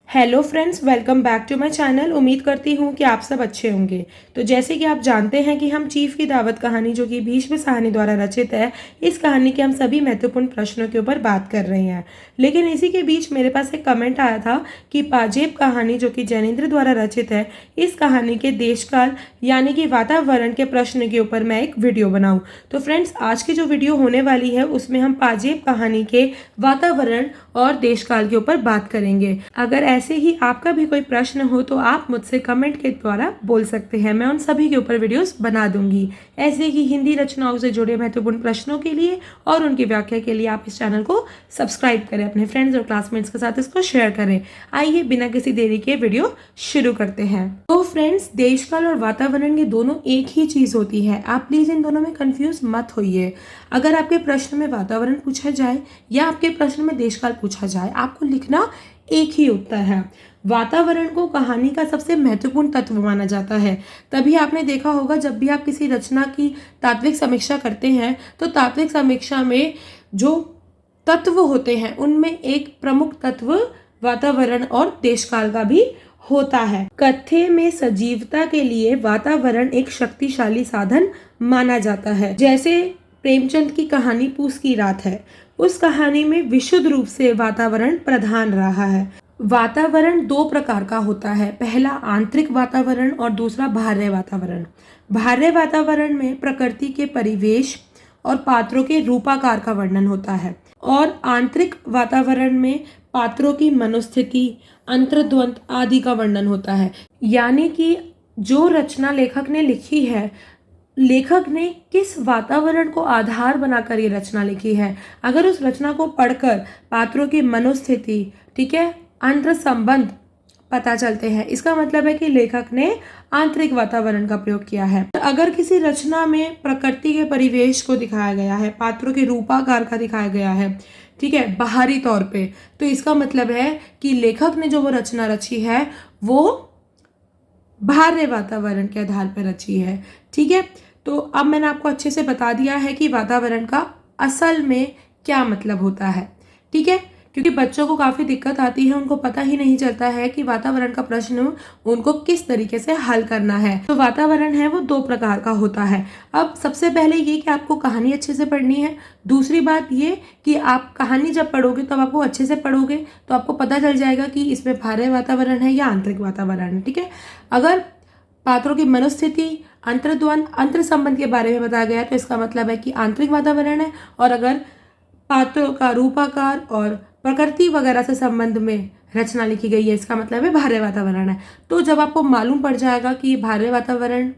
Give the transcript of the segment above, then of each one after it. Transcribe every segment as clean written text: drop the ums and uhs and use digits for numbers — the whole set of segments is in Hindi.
Hello friends, welcome back to my channel. उम्मीद करती हूँ कि आप सब अच्छे होंगे। तो जैसे कि आप जानते हैं कि हम चीफ की दावत कहानी जो कि भीष्म साहनी द्वारा रचित है, इस कहानी के हम सभी महत्वपूर्ण प्रश्नों के ऊपर बात कर रहे हैं। लेकिन इसी के बीच मेरे पास एक कमेंट आया था कि पाजेब कहानी जो कि जैनेन्द्र द्वारा रचित है, इस कहानी के देशकाल यानी कि वातावरण के प्रश्न के ऊपर मैं एक वीडियो बनाऊँ। तो फ्रेंड्स, आज की जो वीडियो होने वाली है उसमें हम पाजेब कहानी के वातावरण और देशकाल के ऊपर बात करेंगे। अगर ऐसे ही आपका भी कोई प्रश्न हो तो आप मुझसे कमेंट के द्वारा बोल सकते हैं, मैं उन सभी के ऊपर वीडियोस बना दूंगी। ऐसे ही हिंदी रचनाओं से जुड़े महत्वपूर्ण प्रश्नों के लिए और उनकी व्याख्या के लिए आप इस चैनल को सब्सक्राइब करें, अपने फ्रेंड्स और क्लासमेट्स के साथ इसको शेयर करें। आइए बिना किसी देरी के वीडियो शुरू करते हैं। तो फ्रेंड्स, देशकाल और वातावरण ये दोनों एक ही चीज होती है। आप प्लीज इन दोनों में कंफ्यूज मत होइए। अगर आपके प्रश्न में वातावरण पूछा जाए या आपके प्रश्न में देशकाल पूछा जाए, आपको लिखना एक ही उत्तर है। वातावरण को कहानी का सबसे महत्वपूर्ण तत्व माना जाता है। तभी आपने देखा होगा जब भी आप किसी रचना की तात्विक समीक्षा करते हैं तो तात्विक समीक्षा में जो तत्व होते हैं उनमें एक प्रमुख तत्व वातावरण और देशकाल का भी होता है। कथ्य में सजीवता के लिए वातावरण एक शक्तिशाली साधन माना जाता है। जैसे प्रेमचंद की कहानी पूस की रात है, उस कहानी में विशुद्ध रूप से वातावरण प्रधान रहा है। वातावरण दो प्रकार का होता है, पहला आंतरिक वातावरण और दूसरा बाह्य वातावरण। बाह्य वातावरण में प्रकृति के परिवेश और पात्रों के रूपाकार का वर्णन होता है और आंतरिक वातावरण में पात्रों की मनोस्थिति, अंतर्द्वंद आदि का वर्णन होता है। यानी कि जो रचना लेखक ने लिखी है, लेखक ने किस वातावरण को आधार बनाकर ये रचना लिखी है। अगर उस रचना को पढ़कर पात्रों की मनोस्थिति, ठीक है, अंतर संबंध पता चलते हैं, इसका मतलब है कि लेखक ने आंतरिक वातावरण का प्रयोग किया है। अगर किसी रचना में प्रकृति के परिवेश को दिखाया गया है, पात्रों के रूपाकार का दिखाया गया है, ठीक है, बाहरी तौर पे, तो इसका मतलब है कि लेखक ने जो वो रचना रची है वो बाह्य वातावरण के आधार पर रची है। ठीक है, तो अब मैंने आपको अच्छे से बता दिया है कि वातावरण का असल में क्या मतलब होता है। ठीक है, क्योंकि बच्चों को काफ़ी दिक्कत आती है, उनको पता ही नहीं चलता है कि वातावरण का प्रश्न उनको किस तरीके से हल करना है। तो वातावरण है वो दो प्रकार का होता है। अब सबसे पहले ये कि आपको कहानी अच्छे से पढ़नी है। दूसरी बात ये कि आप कहानी जब पढ़ोगे तब आपको अच्छे से पढ़ोगे तो आपको पता चल जाएगा कि इसमें बाह्य वातावरण है या आंतरिक वातावरण है। ठीक है, अगर पात्रों की मनोस्थिति, अंतर्द्वंद, अंतर संबंध के बारे में बताया गया तो इसका मतलब है कि आंतरिक वातावरण है। और अगर पात्रों का रूपाकार और प्रकृति वगैरह से संबंध में रचना लिखी गई है, इसका मतलब है बाह्य वातावरण है। तो जब आपको मालूम पड़ जाएगा कि बाह्य वातावरण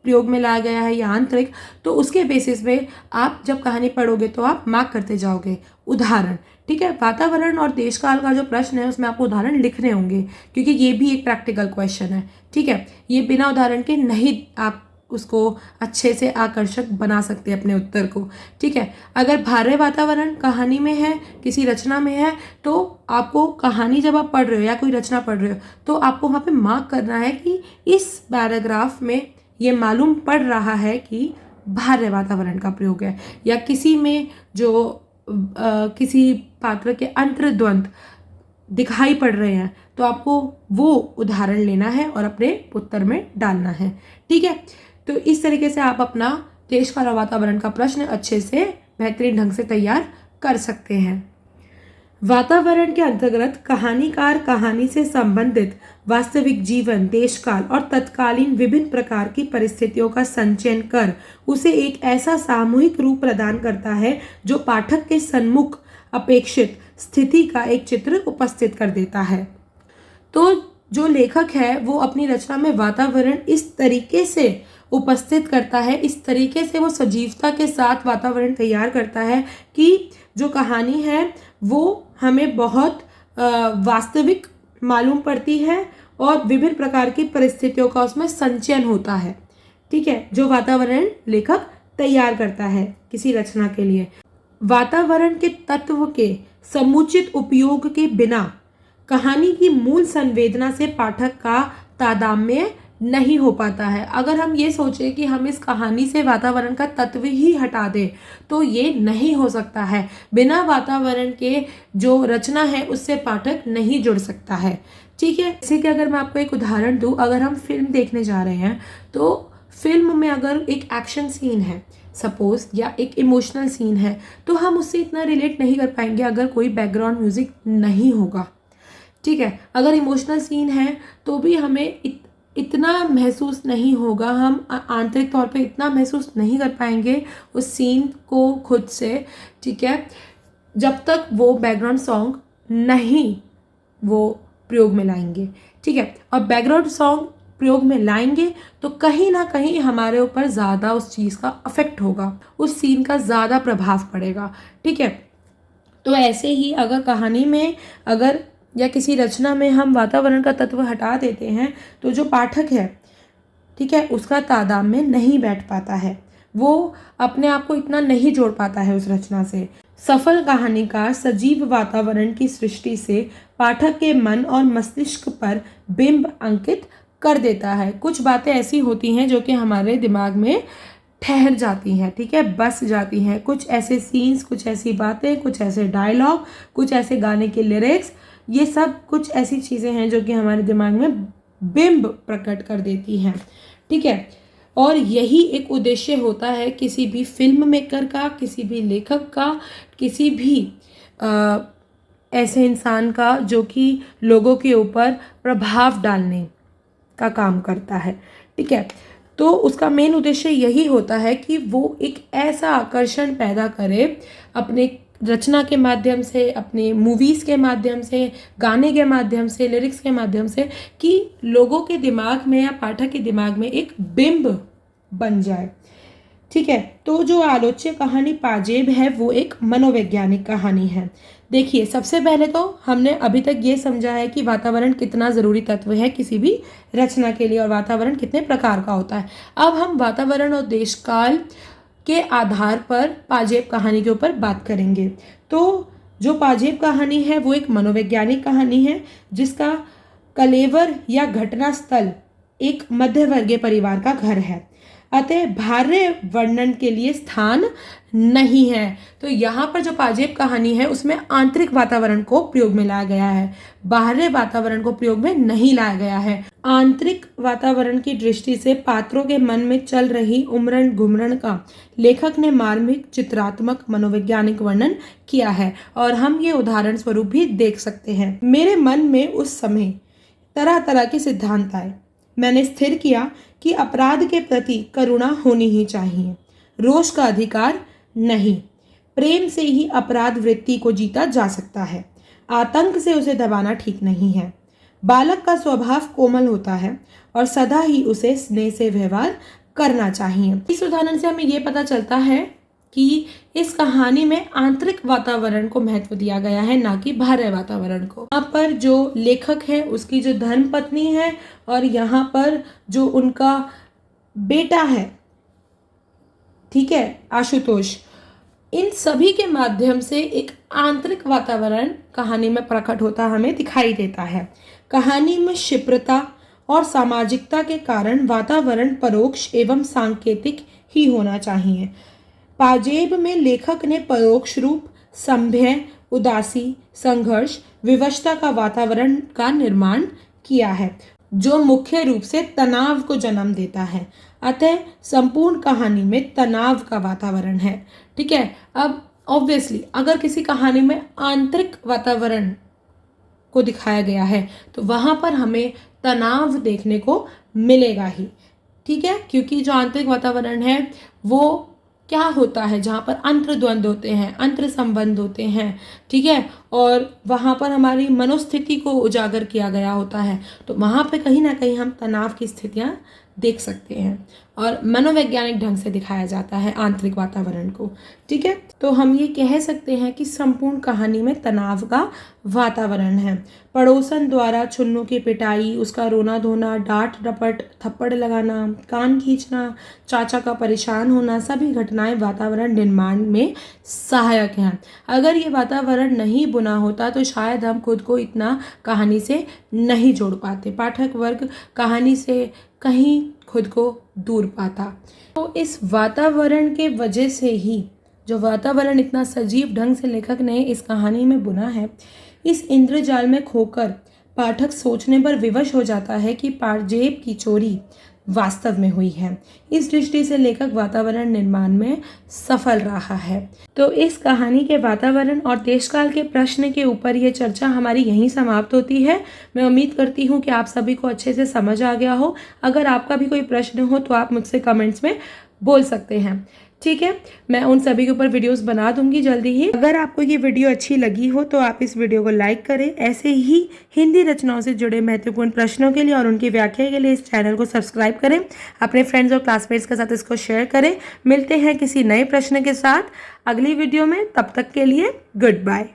प्रयोग में लाया गया है या आंतरिक, तो उसके बेसिस पे आप जब कहानी पढ़ोगे तो आप मार्क करते जाओगे। उदाहरण, ठीक है, वातावरण और देशकाल का जो प्रश्न है उसमें आपको उदाहरण लिखने होंगे क्योंकि ये भी एक प्रैक्टिकल क्वेश्चन है। ठीक है, ये बिना उदाहरण के नहीं आप उसको अच्छे से आकर्षक बना सकते अपने उत्तर को। ठीक है, अगर बाह्य वातावरण कहानी में है, किसी रचना में है, तो आपको कहानी जब आप पढ़ रहे हो या कोई रचना पढ़ रहे हो तो आपको वहाँ पे मार्क करना है कि इस पैराग्राफ में ये मालूम पड़ रहा है कि बाह्य वातावरण का प्रयोग है, या किसी में जो किसी पात्र के अंतर्द्वंद दिखाई पड़ रहे हैं तो आपको वो उदाहरण लेना है और अपने उत्तर में डालना है। ठीक है, तो इस तरीके से आप अपना देशकाल और वातावरण का प्रश्न अच्छे से बेहतरीन ढंग से तैयार कर सकते हैं। वातावरण के अंतर्गत कहानीकार कहानी से संबंधित वास्तविक जीवन, देशकाल और तत्कालीन विभिन्न प्रकार की परिस्थितियों का संचयन कर उसे एक ऐसा सामूहिक रूप प्रदान करता है जो पाठक के सम्मुख अपेक्षित स्थिति का एक चित्र उपस्थित कर देता है। तो जो लेखक है वो अपनी रचना में वातावरण इस तरीके से उपस्थित करता है, इस तरीके से वो सजीवता के साथ वातावरण तैयार करता है कि जो कहानी है वो हमें बहुत वास्तविक मालूम पड़ती है और विभिन्न प्रकार की परिस्थितियों का उसमें संचयन होता है। ठीक है, जो वातावरण लेखक तैयार करता है किसी रचना के लिए। वातावरण के तत्व के समुचित उपयोग के बिना कहानी की मूल संवेदना से पाठक का तादात्म्य नहीं हो पाता है। अगर हम ये सोचें कि हम इस कहानी से वातावरण का तत्व ही हटा दें तो ये नहीं हो सकता है। बिना वातावरण के जो रचना है उससे पाठक नहीं जुड़ सकता है। ठीक है, जैसे कि अगर मैं आपको एक उदाहरण दूं, अगर हम फिल्म देखने जा रहे हैं तो फिल्म में अगर एक एक्शन सीन है सपोज, या एक इमोशनल सीन है, तो हम उससे इतना रिलेट नहीं कर पाएंगे अगर कोई बैकग्राउंड म्यूजिक नहीं होगा। ठीक है, अगर इमोशनल सीन है तो भी हमें इतना महसूस नहीं होगा, हम आंतरिक तौर पे इतना महसूस नहीं कर पाएंगे उस सीन को खुद से। ठीक है, जब तक वो बैकग्राउंड सॉन्ग नहीं वो प्रयोग में लाएंगे। ठीक है, और बैकग्राउंड सॉन्ग प्रयोग में लाएंगे तो कहीं ना कहीं हमारे ऊपर ज़्यादा उस चीज़ का अफेक्ट होगा, उस सीन का ज़्यादा प्रभाव पड़ेगा। ठीक है, तो ऐसे ही अगर कहानी में अगर या किसी रचना में हम वातावरण का तत्व हटा देते हैं तो जो पाठक है, ठीक है, उसका तादाद में नहीं बैठ पाता है, वो अपने आप को इतना नहीं जोड़ पाता है उस रचना से। सफल कहानीकार सजीव वातावरण की सृष्टि से पाठक के मन और मस्तिष्क पर बिंब अंकित कर देता है। कुछ बातें ऐसी होती हैं जो कि हमारे दिमाग में ठहर जाती हैं, ठीक है, बस जाती हैं। कुछ ऐसे सीन्स, कुछ ऐसी बातें, कुछ ऐसे डायलॉग, कुछ ऐसे गाने के लिरिक्स, ये सब कुछ ऐसी चीज़ें हैं जो कि हमारे दिमाग में बिंब प्रकट कर देती हैं। ठीक है, और यही एक उद्देश्य होता है किसी भी फिल्म मेकर का, किसी भी लेखक का, किसी भी ऐसे इंसान का जो कि लोगों के ऊपर प्रभाव डालने का काम करता है। ठीक है, तो उसका मेन उद्देश्य यही होता है कि वो एक ऐसा आकर्षण पैदा करे अपने रचना के माध्यम से, अपने मूवीज़ के माध्यम से, गाने के माध्यम से, लिरिक्स के माध्यम से, कि लोगों के दिमाग में या पाठक के दिमाग में एक बिंब बन जाए। ठीक है, तो जो आलोच्य कहानी पाजेब है वो एक मनोवैज्ञानिक कहानी है। देखिए, सबसे पहले तो हमने अभी तक ये समझा है कि वातावरण कितना ज़रूरी तत्व है किसी भी रचना के लिए और वातावरण कितने प्रकार का होता है। अब हम वातावरण और देशकाल के आधार पर पाजेब कहानी के ऊपर बात करेंगे। तो जो पाजेब कहानी है वो एक मनोवैज्ञानिक कहानी है जिसका कलेवर या घटना स्थल एक मध्यवर्गीय परिवार का घर है, अतः बाह्य वर्णन के लिए स्थान नहीं है। तो यहाँ पर जो पाजेब कहानी है उसमें आंतरिक वातावरण को प्रयोग में लाया गया है, बाहरी वातावरण को प्रयोग में नहीं लाया गया है। आंतरिक वातावरण की दृष्टि से पात्रों के मन में चल रही उमरण घुमरण का लेखक ने मार्मिक, चित्रात्मक, मनोवैज्ञानिक वर्णन किया है और हम ये उदाहरण स्वरूप भी देख सकते हैं। मेरे मन में उस समय तरह तरह के सिद्धांत आए। मैंने स्थिर किया कि अपराध के प्रति करुणा होनी ही चाहिए, रोष का अधिकार नहीं। प्रेम से ही अपराध वृत्ति को जीता जा सकता है, आतंक से उसे दबाना ठीक नहीं है। बालक का स्वभाव कोमल होता है और सदा ही उसे स्नेह से व्यवहार करना चाहिए। इस उदाहरण से हमें ये पता चलता है कि इस कहानी में आंतरिक वातावरण को महत्व दिया गया है, ना कि बाह्य वातावरण को। यहाँ पर जो लेखक है उसकी जो धर्म पत्नी है और यहाँ पर जो उनका बेटा है, ठीक है, आशुतोष, इन सभी के माध्यम से एक आंतरिक वातावरण कहानी में प्रकट होता हमें दिखाई देता है। कहानी में क्षिप्रता और सामाजिकता के कारण वातावरण परोक्ष एवं सांकेतिक ही होना चाहिए। पाजेब में लेखक ने परोक्ष रूप, संभय, उदासी, संघर्ष, विवशता का वातावरण का निर्माण किया है जो मुख्य रूप से तनाव को जन्म देता है। अतः संपूर्ण कहानी में तनाव का वातावरण है। ठीक है, अब ऑब्वियसली अगर किसी कहानी में आंतरिक वातावरण को दिखाया गया है तो वहां पर हमें तनाव देखने को मिलेगा ही। ठीक है, क्योंकि जो आंतरिक वातावरण है वो क्या होता है, जहाँ पर अंतर्द्वंद होते हैं, अंतर संबंध होते हैं, ठीक है, और वहाँ पर हमारी मनोस्थिति को उजागर किया गया होता है, तो वहाँ पे कहीं ना कहीं हम तनाव की स्थितियाँ देख सकते हैं और मनोवैज्ञानिक ढंग से दिखाया जाता है आंतरिक वातावरण को। ठीक है, तो हम ये कह सकते हैं कि संपूर्ण कहानी में तनाव का वातावरण है। पड़ोसन द्वारा छुन्नों की पिटाई, उसका रोना धोना, डांट डपट, थप्पड़ लगाना, कान खींचना, चाचा का परेशान होना, सभी घटनाएं वातावरण निर्माण में सहायक हैं। अगर ये वातावरण नहीं बुना होता तो शायद हम खुद को इतना कहानी से नहीं जोड़ पाते, पाठक वर्ग कहानी से कहीं खुद को दूर पाता। तो इस वातावरण के वजह से ही, जो वातावरण इतना सजीव ढंग से लेखक ने इस कहानी में बुना है, इस इंद्रजाल में खोकर पाठक सोचने पर विवश हो जाता है कि जेब की चोरी वास्तव में हुई है। इस दृष्टि से लेखक वातावरण निर्माण में सफल रहा है। तो इस कहानी के वातावरण और देशकाल के प्रश्न के ऊपर ये चर्चा हमारी यहीं समाप्त होती है। मैं उम्मीद करती हूँ कि आप सभी को अच्छे से समझ आ गया हो। अगर आपका भी कोई प्रश्न हो तो आप मुझसे कमेंट्स में बोल सकते हैं, ठीक है। मैं उन सभी के ऊपर वीडियोस बना दूंगी जल्दी ही। अगर आपको ये वीडियो अच्छी लगी हो तो आप इस वीडियो को लाइक करें। ऐसे ही हिंदी रचनाओं से जुड़े महत्वपूर्ण प्रश्नों के लिए और उनकी व्याख्या के लिए इस चैनल को सब्सक्राइब करें। अपने फ्रेंड्स और क्लासमेट्स के साथ इसको शेयर करें। मिलते हैं किसी नए प्रश्न के साथ अगली वीडियो में। तब तक के लिए गुड बाय।